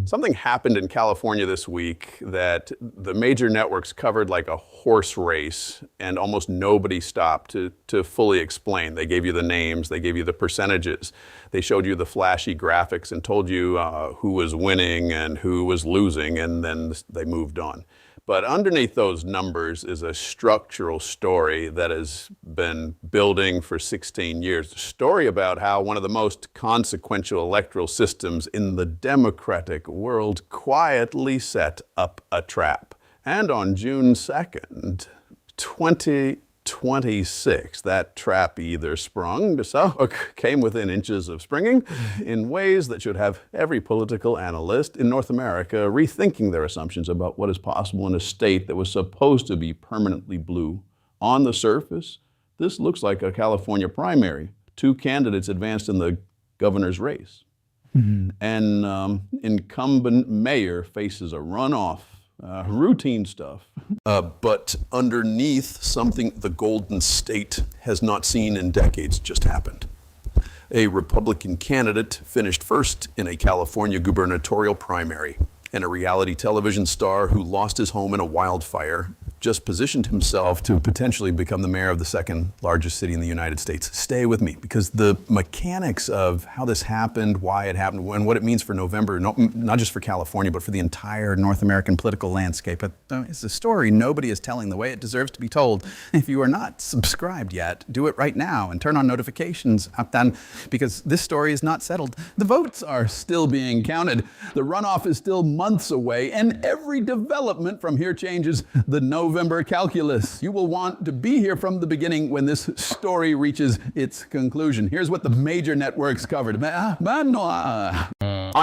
Something happened in California this week that the major networks covered like a horse race, and almost nobody stopped to fully explain. They gave you the names, they gave you the percentages, they showed you the flashy graphics and told you who was winning and who was losing, and then they moved on. But underneath those numbers is a structural story that has been building for 16 years. A story about how one of the most consequential electoral systems in the democratic world quietly set up a trap. And on June 2nd, 2026, that trap either sprung, or came within inches of springing, in ways that should have every political analyst in North America rethinking their assumptions about what is possible in a state that was supposed to be permanently blue. On the surface, this looks like a California primary. 2 candidates advanced in the governor's race. An incumbent mayor faces a runoff. Routine stuff. But underneath, something the Golden State has not seen in decades just happened. A Republican candidate finished first in a California gubernatorial primary, and a reality television star who lost his home in a wildfire just positioned himself to potentially become the mayor of the 2nd largest city in the United States. Stay with me, because the mechanics of how this happened, why it happened, and what it means for November, not just for California, but for the entire North American political landscape, it's a story nobody is telling the way it deserves to be told. If you are not subscribed yet, do it right now and turn on notifications, because this story is not settled. The votes are still being counted. The runoff is still months away, and every development from here changes the November calculus. You will want to be here from the beginning when this story reaches its conclusion. Here's what the major networks covered. On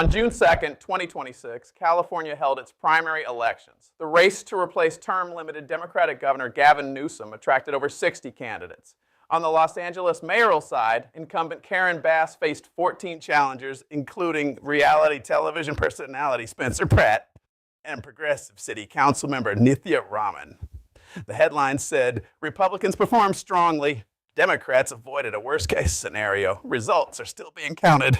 June 2nd, 2026, California held its primary elections. The race to replace term-limited Democratic Governor Gavin Newsom attracted over 60 candidates. On the Los Angeles mayoral side, incumbent Karen Bass faced 14 challengers, including reality television personality Spencer Pratt and progressive city council member Nithya Raman. The headline said, "Republicans performed strongly. Democrats avoided a worst-case scenario. Results are still being counted."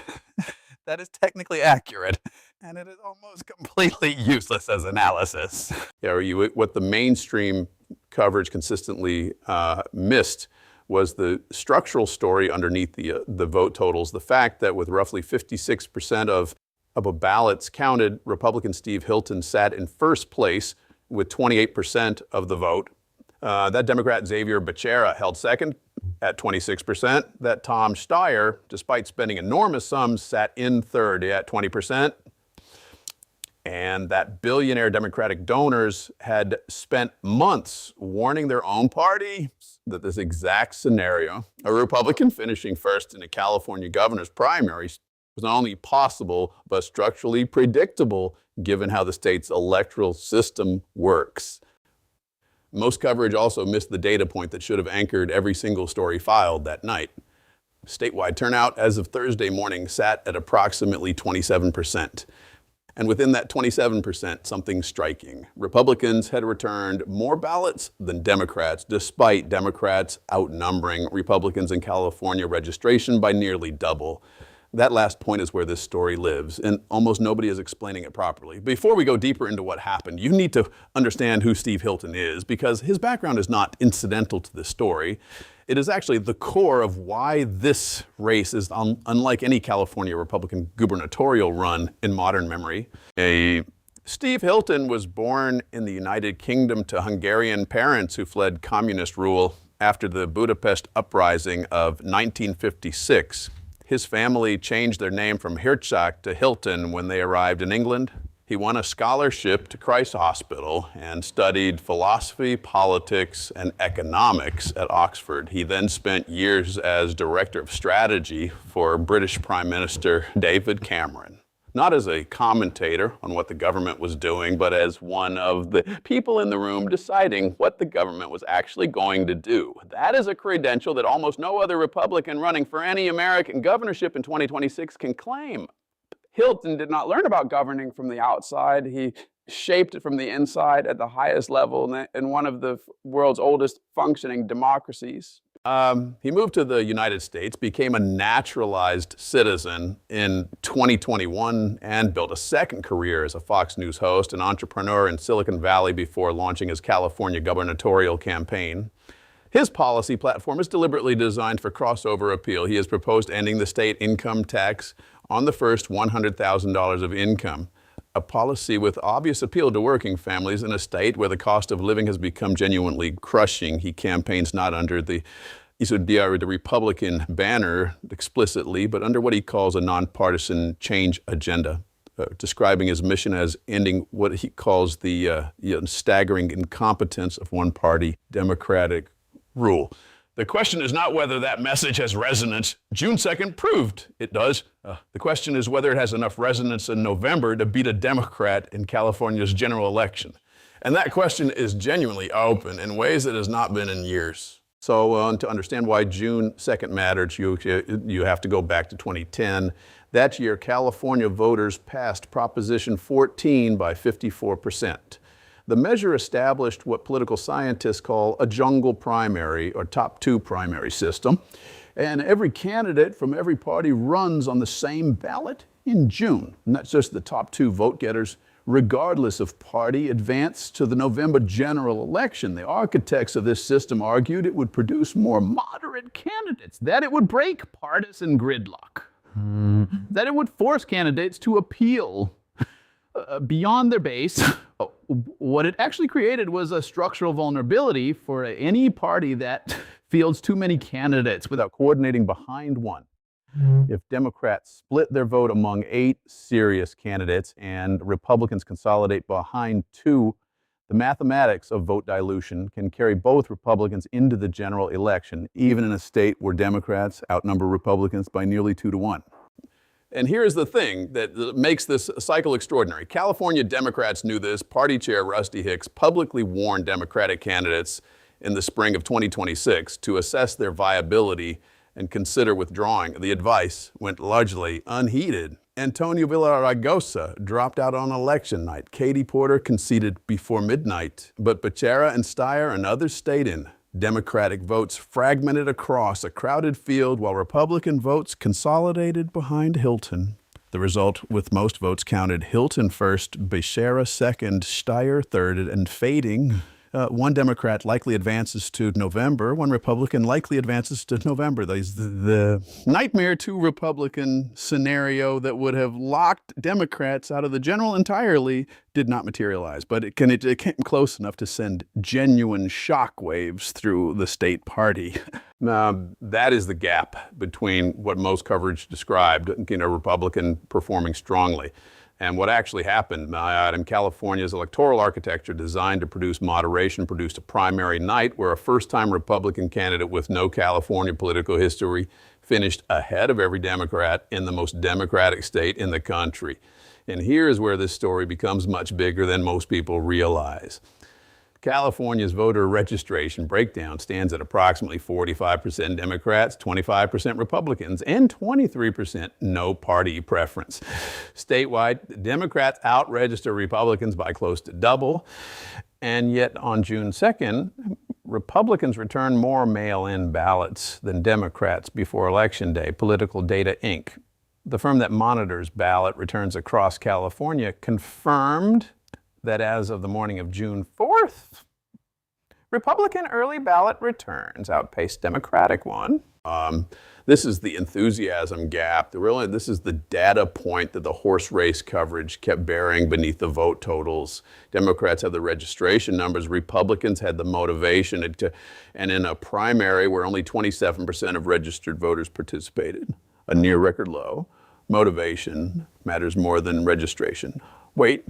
That is technically accurate, and it is almost completely useless as analysis. What the mainstream coverage consistently missed was the structural story underneath the vote totals. The fact that with roughly 56% of ballots counted, Republican Steve Hilton sat in first place with 28% of the vote. That Democrat Xavier Becerra held second at 26%. That Tom Steyer, despite spending enormous sums, sat in third at 20%. And that billionaire Democratic donors had spent months warning their own party that this exact scenario, a Republican finishing first in a California governor's primary, was not only possible, but structurally predictable, given how the state's electoral system works. Most coverage also missed the data point that should have anchored every single story filed that night. Statewide turnout as of Thursday morning sat at approximately 27%. And within that 27%, something striking. Republicans had returned more ballots than Democrats, despite Democrats outnumbering Republicans in California registration by nearly double. That last point is where this story lives, and almost nobody is explaining it properly. Before we go deeper into what happened, you need to understand who Steve Hilton is, because his background is not incidental to this story. It is actually the core of why this race is unlike any California Republican gubernatorial run in modern memory. Steve Hilton was born in the United Kingdom to Hungarian parents who fled communist rule after the Budapest uprising of 1956. His family changed their name from Hirchak to Hilton when they arrived in England. He won a scholarship to Christ Hospital and studied philosophy, politics, and economics at Oxford. He then spent years as director of strategy for British Prime Minister David Cameron. Not as a commentator on what the government was doing, but as one of the people in the room deciding what the government was actually going to do. That is a credential that almost no other Republican running for any American governorship in 2026 can claim. Hilton did not learn about governing from the outside. He shaped it from the inside at the highest level in one of the world's oldest functioning democracies. He moved to the United States, became a naturalized citizen in 2021, and built a second career as a Fox News host and entrepreneur in Silicon Valley before launching his California gubernatorial campaign. His policy platform is deliberately designed for crossover appeal. He has proposed ending the state income tax on the first $100,000 of income, a policy with obvious appeal to working families in a state where the cost of living has become genuinely crushing. He campaigns not under the Republican banner explicitly, but under what he calls a nonpartisan change agenda, describing his mission as ending what he calls the staggering incompetence of one-party Democratic rule. The question is not whether that message has resonance. June 2nd proved it does. The question is whether it has enough resonance in November to beat a Democrat in California's general election. And that question is genuinely open in ways it has not been in years. So to understand why June 2nd mattered, you have to go back to 2010. That year, California voters passed Proposition 14 by 54%. The measure established what political scientists call a jungle primary or top two primary system. And every candidate from every party runs on the same ballot in June. And that's just the top two vote getters, regardless of party, advance to the November general election. The architects of this system argued it would produce more moderate candidates, that it would break partisan gridlock, that it would force candidates to appeal beyond their base. What it actually created was a structural vulnerability for any party that fields too many candidates without coordinating behind one. If Democrats split their vote among 8 serious candidates and Republicans consolidate behind 2, the mathematics of vote dilution can carry both Republicans into the general election, even in a state where Democrats outnumber Republicans by nearly 2 to 1. And here's the thing that makes this cycle extraordinary. California Democrats knew this. Party Chair Rusty Hicks publicly warned Democratic candidates in the spring of 2026 to assess their viability and consider withdrawing. The advice went largely unheeded. Antonio Villaraigosa dropped out on election night. Katie Porter conceded before midnight. But Becerra and Steyer and others stayed in. Democratic votes fragmented across a crowded field while Republican votes consolidated behind Hilton. The result, with most votes counted, Hilton first, Becerra second, Steyer third, and fading. One Democrat likely advances to November, one Republican likely advances to November. The nightmare 2 Republican scenario that would have locked Democrats out of the general entirely did not materialize, but it came close enough to send genuine shockwaves through the state party. Now, that is the gap between what most coverage described, Republican performing strongly, and what actually happened. In California's electoral architecture designed to produce moderation produced a primary night where a first-time Republican candidate with no California political history finished ahead of every Democrat in the most Democratic state in the country. And here's where this story becomes much bigger than most people realize. California's voter registration breakdown stands at approximately 45% Democrats, 25% Republicans, and 23% no party preference. Statewide, Democrats out-register Republicans by close to double, and yet on June 2nd, Republicans return more mail-in ballots than Democrats before Election Day. Political Data, Inc., the firm that monitors ballot returns across California, confirmed that as of the morning of June 4th, Republican early ballot returns outpaced Democratic one. This is the enthusiasm gap. This is the data point that the horse race coverage kept bearing beneath the vote totals. Democrats have the registration numbers. Republicans had the motivation. And in a primary where only 27% of registered voters participated, a near record low, motivation matters more than registration. Wait,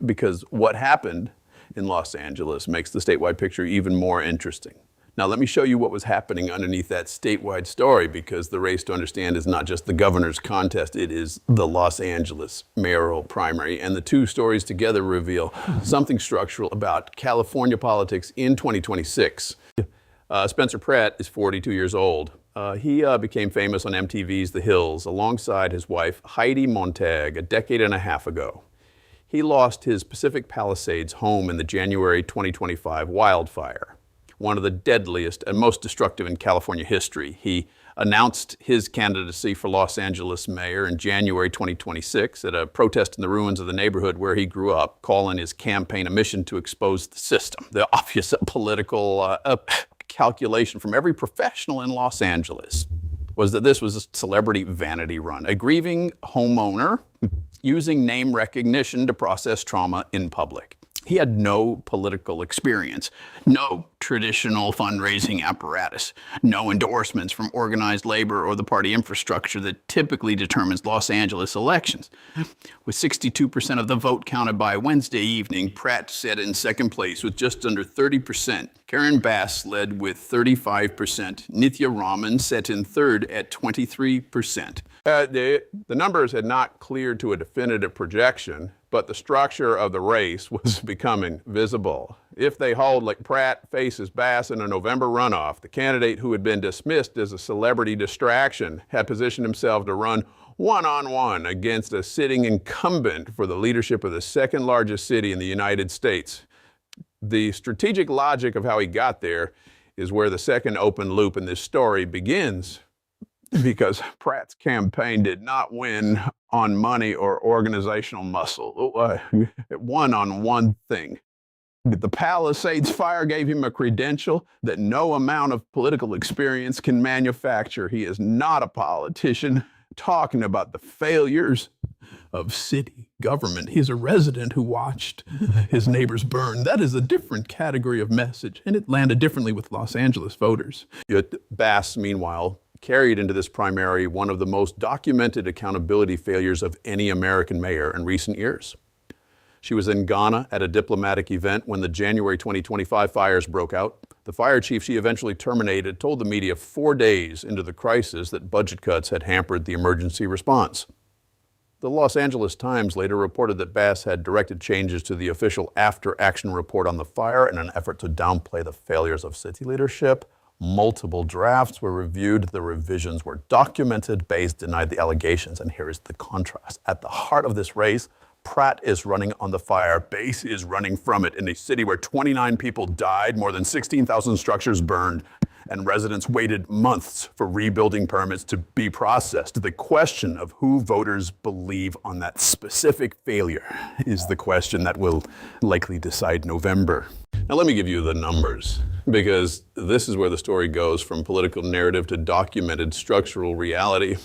because what happened in Los Angeles makes the statewide picture even more interesting. Now let me show you what was happening underneath that statewide story, because the race to understand is not just the governor's contest, it is the Los Angeles mayoral primary. And the two stories together reveal something structural about California politics in 2026. Spencer Pratt is 42 years old. He became famous on MTV's The Hills alongside his wife Heidi Montag a decade and a half ago. He lost his Pacific Palisades home in the January 2025 wildfire. one of the deadliest and most destructive in California history. He announced his candidacy for Los Angeles mayor in January 2026 at a protest in the ruins of the neighborhood where he grew up, calling his campaign a mission to expose the system. The obvious political calculation from every professional in Los Angeles was that this was a celebrity vanity run, a grieving homeowner using name recognition to process trauma in public. He had no political experience, no traditional fundraising apparatus, no endorsements from organized labor or the party infrastructure that typically determines Los Angeles elections. With 62% of the vote counted by Wednesday evening, Pratt sat in second place with just under 30%. Karen Bass led with 35%. Nithya Raman sat in third at 23%. The numbers had not cleared to a definitive projection, but the structure of the race was becoming visible. If they hold like Pratt faces Bass in a November runoff, the candidate who had been dismissed as a celebrity distraction had positioned himself to run one-on-one against a sitting incumbent for the leadership of the second largest city in the United States. The strategic logic of how he got there is where the second open loop in this story begins, because Pratt's campaign did not win on money or organizational muscle. It won on one thing. The Palisades Fire gave him a credential that no amount of political experience can manufacture. He is not a politician talking about the failures of city government. He's a resident who watched his neighbors burn. That is a different category of message, and it landed differently with Los Angeles voters. Yet Bass, meanwhile, carried into this primary one of the most documented accountability failures of any American mayor in recent years. She was in Ghana at a diplomatic event when the January 2025 fires broke out. The fire chief she eventually terminated told the media 4 days into the crisis that budget cuts had hampered the emergency response. The Los Angeles Times later reported that Bass had directed changes to the official after-action report on the fire in an effort to downplay the failures of city leadership. Multiple drafts were reviewed. The revisions were documented. Bass denied the allegations, and here is the contrast. At the heart of this race, Pratt is running on the fire. Bass is running from it in a city where 29 people died, more than 16,000 structures burned, and residents waited months for rebuilding permits to be processed. The question of who voters believe on that specific failure is the question that will likely decide November. Now let me give you the numbers, because this is where the story goes from political narrative to documented structural reality.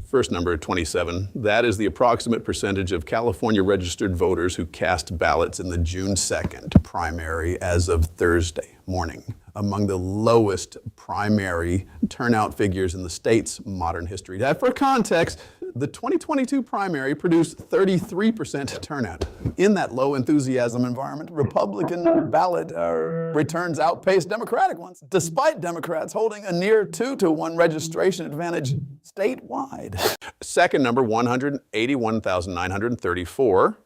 First number, 27. That is the approximate percentage of California registered voters who cast ballots in the June 2nd primary as of Thursday morning, among the lowest primary turnout figures in the state's modern history. For context, the 2022 primary produced 33% turnout. In that low enthusiasm environment, Republican ballot returns outpaced Democratic ones, despite Democrats holding a near 2-to-1 registration advantage statewide. Second number, 181,934.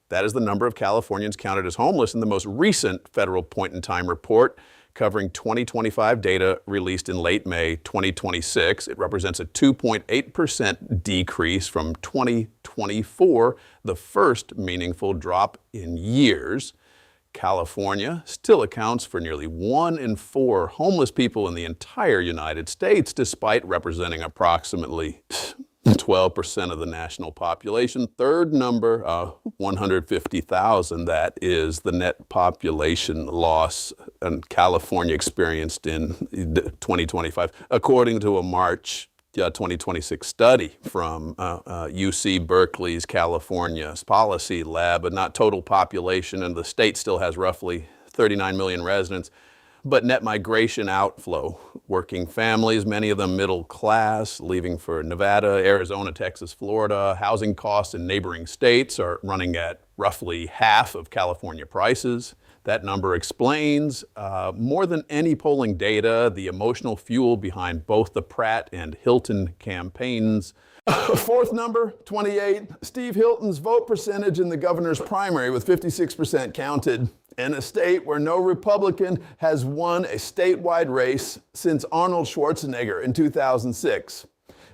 That is the number of Californians counted as homeless in the most recent federal point-in-time report covering 2025 data released in late May 2026. It represents a 2.8% decrease from 2024, the first meaningful drop in years. California still accounts for nearly 1 in 4 homeless people in the entire United States, despite representing approximately 12% of the national population. Third number, 150,000. That is the net population loss California experienced in 2025, according to a March 2026 study from UC Berkeley's California's policy lab, but not total population, and the state still has roughly 39 million residents. But net migration outflow, working families, many of them middle class, leaving for Nevada, Arizona, Texas, Florida. Housing costs in neighboring states are running at roughly half of California prices. That number explains, more than any polling data, the emotional fuel behind both the Pratt and Hilton campaigns. Fourth number, 28. Steve Hilton's vote percentage in the governor's primary, with 56% counted, in a state where no Republican has won a statewide race since Arnold Schwarzenegger in 2006.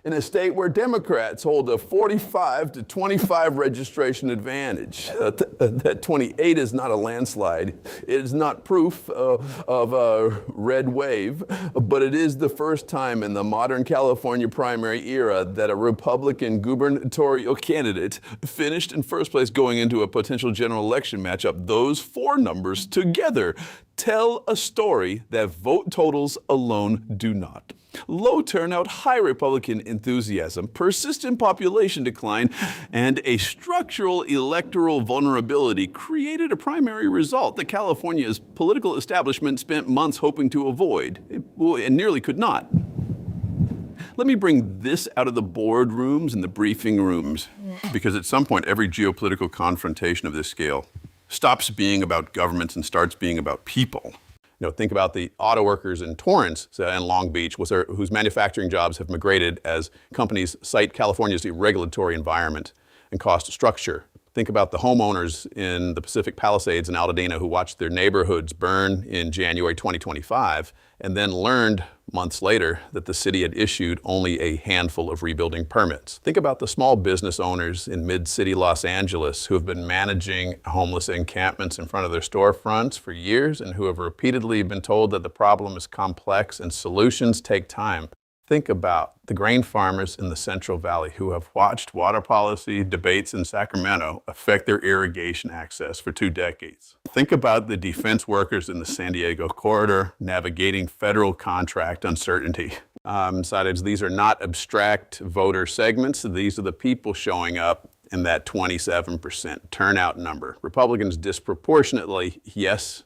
in a state where Democrats hold a 45 to 25 registration advantage. That 28 is not a landslide. It is not proof of a red wave, but it is the first time in the modern California primary era that a Republican gubernatorial candidate finished in first place going into a potential general election matchup. Those four numbers together tell a story that vote totals alone do not. Low turnout, high Republican enthusiasm, persistent population decline, and a structural electoral vulnerability created a primary result that California's political establishment spent months hoping to avoid, and nearly could not. Let me bring this out of the boardrooms and the briefing rooms, because at some point every geopolitical confrontation of this scale stops being about governments and starts being about people. Think about the auto workers in Torrance and Long Beach, whose manufacturing jobs have migrated as companies cite California's regulatory environment and cost structure. Think about the homeowners in the Pacific Palisades in Altadena who watched their neighborhoods burn in January 2025 and then learned months later that the city had issued only a handful of rebuilding permits. Think about the small business owners in mid-city Los Angeles who have been managing homeless encampments in front of their storefronts for years and who have repeatedly been told that the problem is complex and solutions take time. Think about the grain farmers in the Central Valley who have watched water policy debates in Sacramento affect their irrigation access for 2 decades. Think about the defense workers in the San Diego corridor navigating federal contract uncertainty. Besides, these are not abstract voter segments. These are the people showing up in that 27% turnout number. Republicans disproportionately, yes,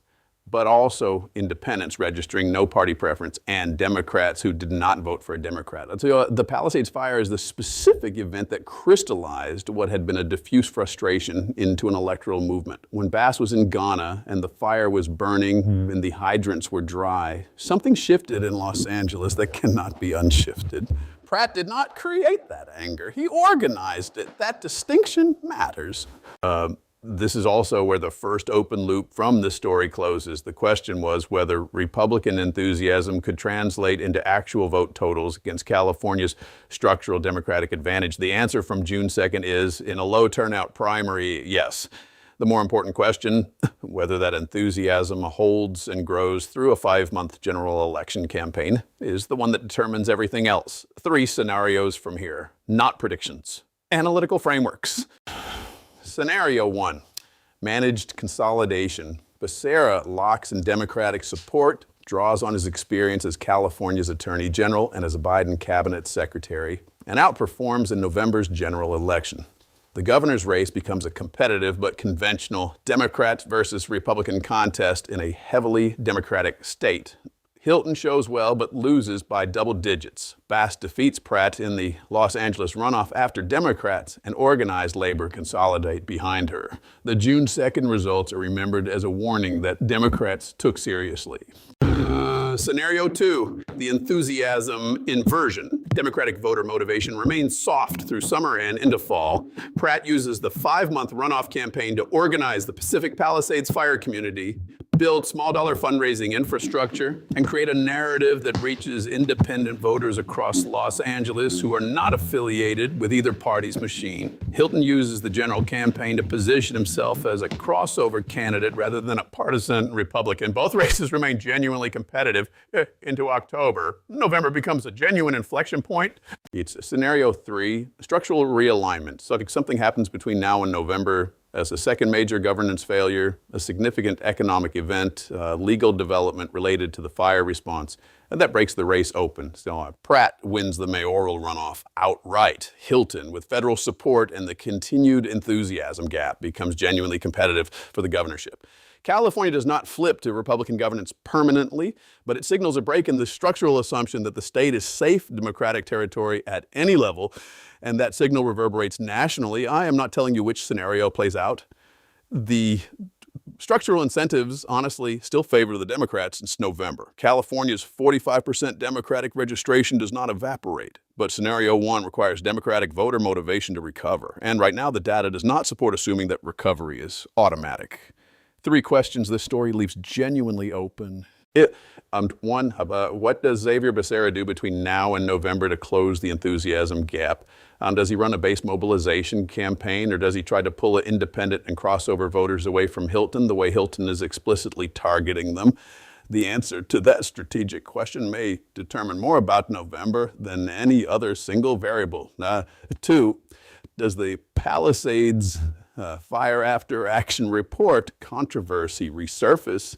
but also independents registering no party preference and Democrats who did not vote for a Democrat. I'll tell you, the Palisades Fire is the specific event that crystallized what had been a diffuse frustration into an electoral movement. When Bass was in Ghana and the fire was burning and the hydrants were dry, something shifted in Los Angeles that cannot be unshifted. Pratt did not create that anger. He organized it. That distinction matters. This is also where the first open loop from this story closes. The question was whether Republican enthusiasm could translate into actual vote totals against California's structural Democratic advantage. The answer from June 2nd is, in a low turnout primary, yes. The more important question, whether that enthusiasm holds and grows through a 5-month general election campaign, is the one that determines everything else. 3 scenarios from here, not predictions. Analytical frameworks. Scenario 1, managed consolidation. Becerra locks in Democratic support, draws on his experience as California's Attorney General and as a Biden cabinet secretary, and outperforms in November's general election. The governor's race becomes a competitive but conventional Democrat versus Republican contest in a heavily Democratic state. Hilton shows well but loses by double digits. Bass defeats Pratt in the Los Angeles runoff after Democrats and organized labor consolidate behind her. The June 2nd results are remembered as a warning that Democrats took seriously. Scenario 2, the enthusiasm inversion. Democratic voter motivation remains soft through summer and into fall. Pratt uses the 5-month runoff campaign to organize the Pacific Palisades Fire community, build small-dollar fundraising infrastructure, and create a narrative that reaches independent voters across Los Angeles who are not affiliated with either party's machine. Hilton uses the general campaign to position himself as a crossover candidate rather than a partisan Republican. Both races remain genuinely competitive into October. November becomes a genuine inflection point. It's scenario 3, structural realignment. So if something happens between now and November, as a second major governance failure, a significant economic event, legal development related to the fire response, and that breaks the race open. So Pratt wins the mayoral runoff outright. Hilton, with federal support and the continued enthusiasm gap, becomes genuinely competitive for the governorship. California does not flip to Republican governance permanently, but it signals a break in the structural assumption that the state is safe Democratic territory at any level, and that signal reverberates nationally. I am not telling you which scenario plays out. The structural incentives, honestly, still favor the Democrats since November. California's 45% Democratic registration does not evaporate, but scenario 1 requires Democratic voter motivation to recover. And right now, the data does not support assuming that recovery is automatic. 3 questions this story leaves genuinely open. One, what does Xavier Becerra do between now and November to close the enthusiasm gap? Does he run a base mobilization campaign, or does he try to pull independent and crossover voters away from Hilton the way Hilton is explicitly targeting them? The answer to that strategic question may determine more about November than any other single variable. 2, does the Palisades Fire After Action Report controversy resurface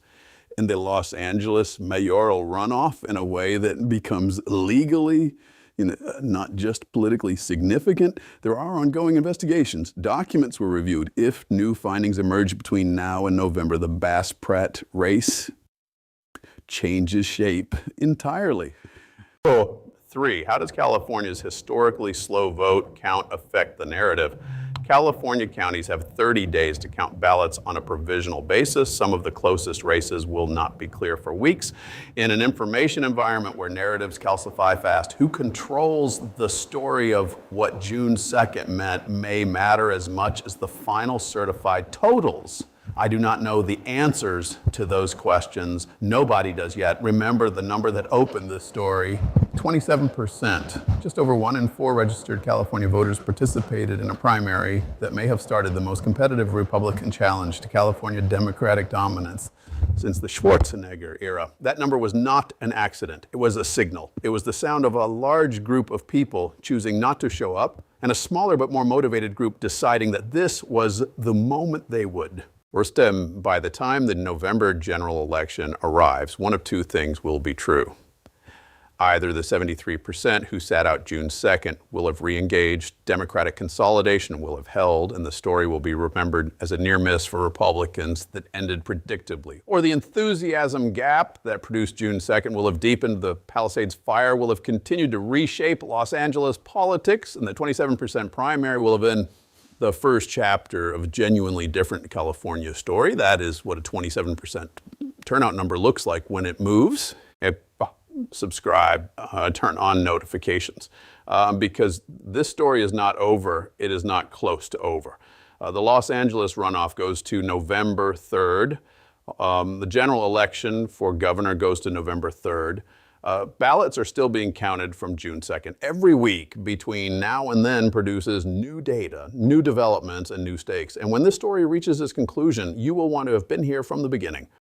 in the Los Angeles mayoral runoff in a way that becomes legally, not just politically significant? There are ongoing investigations. Documents were reviewed. If new findings emerge between now and November, the Pratt race changes shape entirely. 3, how does California's historically slow vote count affect the narrative? California counties have 30 days to count ballots on a provisional basis. Some of the closest races will not be clear for weeks. In an information environment where narratives calcify fast, who controls the story of what June 2nd meant may matter as much as the final certified totals. I do not know the answers to those questions. Nobody does yet. Remember the number that opened this story, 27%. Just over 1 in 4 registered California voters participated in a primary that may have started the most competitive Republican challenge to California Democratic dominance since the Schwarzenegger era. That number was not an accident. It was a signal. It was the sound of a large group of people choosing not to show up, and a smaller but more motivated group deciding that this was the moment they would. Worst, by the time the November general election arrives, one of 2 things will be true. Either the 73% who sat out June 2nd will have re-engaged, Democratic consolidation will have held, and the story will be remembered as a near miss for Republicans that ended predictably. Or the enthusiasm gap that produced June 2nd will have deepened, the Palisades Fire will have continued to reshape Los Angeles politics, and the 27% primary will have been the first chapter of a genuinely different California story. That is what a 27% turnout number looks like when it moves. Subscribe, turn on notifications, because this story is not over. It is not close to over. The Los Angeles runoff goes to November 3rd. The general election for governor goes to November 3rd. Ballots are still being counted from June 2nd. Every week between now and then produces new data, new developments, and new stakes. And when this story reaches its conclusion, you will want to have been here from the beginning.